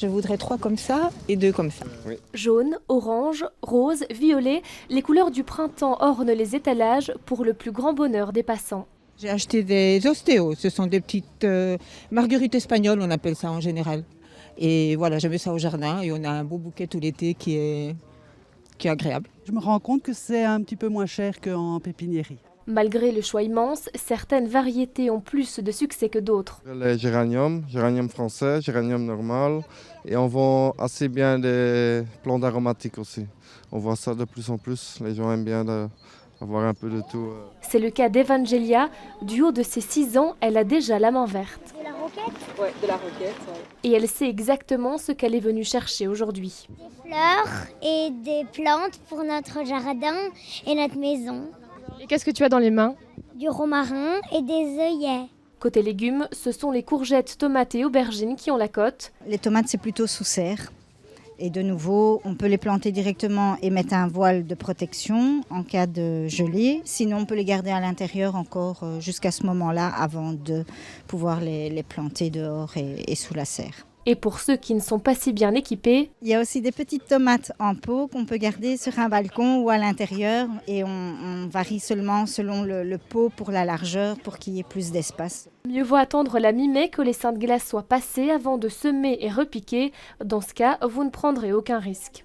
Je voudrais 3 comme ça et 2 comme ça. Jaune, orange, rose, violet, les couleurs du printemps ornent les étalages pour le plus grand bonheur des passants. J'ai acheté des ostéos, ce sont des petites marguerites espagnoles, on appelle ça en général. Et voilà, j'ai mis ça au jardin et on a un beau bouquet tout l'été qui est agréable. Je me rends compte que c'est un petit peu moins cher qu'en pépiniérie. Malgré le choix immense, certaines variétés ont plus de succès que d'autres. Les géranium français, géranium normal. Et on vend assez bien des plantes aromatiques aussi. On voit ça de plus en plus. Les gens aiment bien avoir un peu de tout. C'est le cas d'Evangelia. Du haut de ses 6 ans, elle a déjà la main verte. De la roquette? Ouais, de la roquette. Ouais. Et elle sait exactement ce qu'elle est venue chercher aujourd'hui. Des fleurs et des plantes pour notre jardin et notre maison. Et qu'est-ce que tu as dans les mains? Du romarin et des œillets. Côté légumes, ce sont les courgettes, tomates et aubergines qui ont la cote. Les tomates, c'est plutôt sous serre. Et de nouveau, on peut les planter directement et mettre un voile de protection en cas de gelée. Sinon, on peut les garder à l'intérieur encore jusqu'à ce moment-là avant de pouvoir les planter dehors et sous la serre. Et pour ceux qui ne sont pas si bien équipés, il y a aussi des petites tomates en pot qu'on peut garder sur un balcon ou à l'intérieur. Et on varie seulement selon le pot pour la largeur pour qu'il y ait plus d'espace. Mieux vaut attendre la mi-mai que les seins de glace soient passés avant de semer et repiquer. Dans ce cas, vous ne prendrez aucun risque.